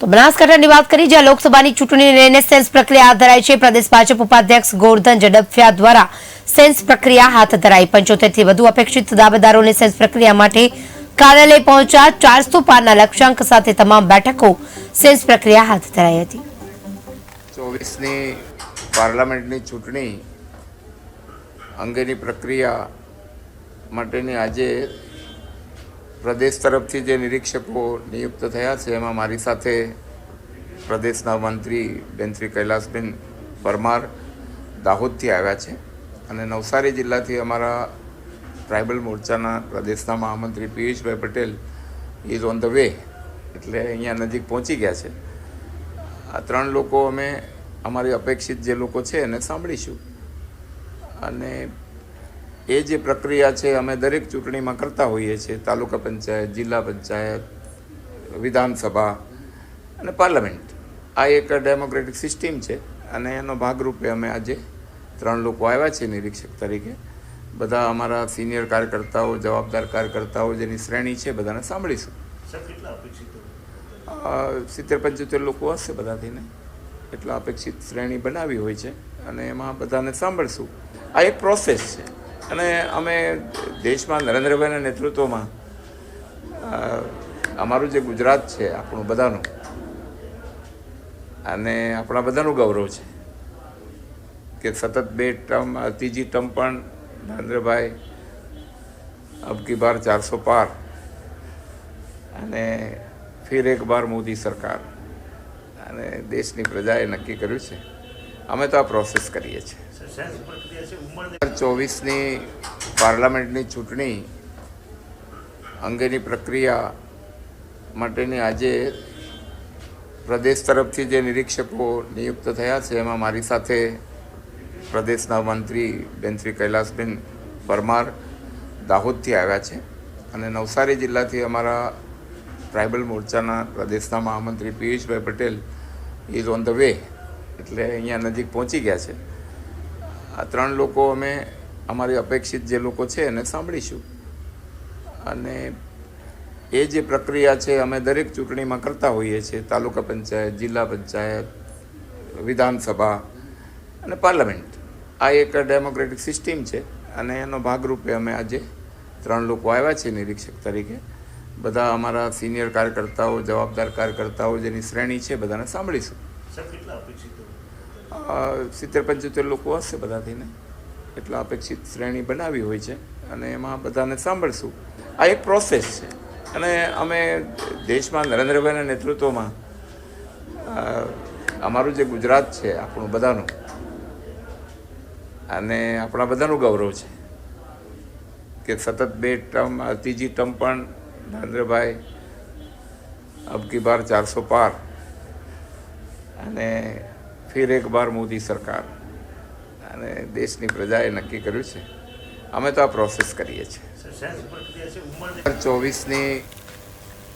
તો બનાસકાંઠાની વાત કરી, જ્યાં લોકસભાની ચૂંટણીને લઈને સેન્સ પ્રક્રિયા હાથ ધરાઈ છે। પ્રદેશ ભાજપ ઉપાધ્યક્ષ ગોરધન ઝડફિયા દ્વારા સેન્સ પ્રક્રિયા હાથ ધરાઈ। 75 થી વધુ અપેક્ષિત દાવેદારોને સેન્સ પ્રક્રિયા માટે કાર્યાલય પહોંચ્યા। 400 પારના લક્ષ્યાંક સાથે તમામ બેઠકો સેન્સ પ્રક્રિયા હાથ ધરાઈ હતી। 24ની પાર્લામેન્ટની ચૂંટણી અંગેની પ્રક્રિયા માટેની આજે પ્રદેશ તરફથી જે નિરીક્ષકો નિયુક્ત થયા છે એમાં મારી સાથે પ્રદેશના મંત્રી બેન શ્રી કૈલાસબેન પરમાર દાહોદથી આવ્યા છે અને નવસારી જિલ્લાથી અમારા ટ્રાઇબલ મોરચાના પ્રદેશના મહામંત્રી પિયુષભાઈ Patel is on the way, એટલે અહીંયા નજીક પહોંચી ગયા છે। આ 3 લોકો અમે અમારી અપેક્ષિત જે લોકો છે એને સાંભળીશું અને એ જે પ્રક્રિયા છે અમે દરેક ચૂંટણીમાં કરતા હોઈએ છીએ। તાલુકા પંચાયત, જિલ્લા પંચાયત, વિધાનસભા અને પાર્લામેન્ટ, આ એક ડેમોક્રેટિક સિસ્ટમ છે અને એનો ભાગરૂપે અમે આજે 3 લોકો આવ્યા છે નિરીક્ષક તરીકે। બધા અમારા સિનિયર કાર્યકર્તાઓ, જવાબદાર કાર્યકર્તાઓ જેની શ્રેણી છે બધાને સાંભળીશું। 70-75 લોકો હશે બધાથી ને, એટલા અપેક્ષિત શ્રેણી બનાવી હોય છે અને એમાં બધાને સાંભળશું। આ એક પ્રોસેસ છે અને અમે દેશમાં નરેન્દ્રભાઈના નેતૃત્વમાં અમારું જે ગુજરાત છે આપણું બધાનું અને આપણા બધાનું ગૌરવ છે કે સતત 2 ટર્મ, ત્રીજી ટર્મ પણ નરેન્દ્રભાઈ અબકી બાર 400 પાર અને ફિર એક બાર મોદી સરકાર, અને દેશની પ્રજાએ નક્કી કર્યું છે। અમે તો આ પ્રોસેસ કરીએ છીએ। 24ની પાર્લામેન્ટની ચૂંટણી અંગેની પ્રક્રિયા માટેની આજે પ્રદેશ તરફથી જે નિરીક્ષકો નિયુક્ત થયા છે એમાં મારી સાથે પ્રદેશના મંત્રી બેન શ્રી કૈલાસબેન પરમાર દાહોદથી આવ્યા છે અને નવસારી જિલ્લાથી અમારા ટ્રાઇબલ મોરચાના પ્રદેશના મહામંત્રી પિયુષભાઈ Patel is on the way, એટલે અહીંયા નજીક પહોંચી ગયા છે। આ 3 લોકો અમે અમારી અપેક્ષિત જે લોકો છે એને સાંભળીશું અને એ જે પ્રક્રિયા છે અમે દરેક ચૂંટણીમાં કરતા હોઈએ છીએ। તાલુકા પંચાયત, જિલ્લા પંચાયત, વિધાનસભા અને પાર્લામેન્ટ, આ એક ડેમોક્રેટિક સિસ્ટમ છે અને એનો ભાગરૂપે અમે આજે 3 લોકો આવ્યા છે નિરીક્ષક તરીકે। બધા અમારા સિનિયર કાર્યકર્તાઓ, જવાબદાર કાર્યકર્તાઓ જેની શ્રેણી છે બધાને સાંભળીશું। 70-75 લોકો હશે બધાથી ને, એટલા અપેક્ષિત શ્રેણી બનાવી હોય છે અને એમાં બધાને સાંભળશું। આ એક પ્રોસેસ છે અને અમે દેશમાં નરેન્દ્રભાઈના નેતૃત્વમાં અમારું જે ગુજરાત છે આપણું બધાનું અને આપણા બધાનું ગૌરવ છે કે સતત 2 ટર્મ, ત્રીજી ટર્મ પણ નરેન્દ્રભાઈ અબકી બાર 400 પાર અને ફિર એક બાર મોદી સરકાર, અને દેશની પ્રજાએ નક્કી કર્યું છે। અમે તો આ પ્રોસેસ કરીએ છીએ। 24ની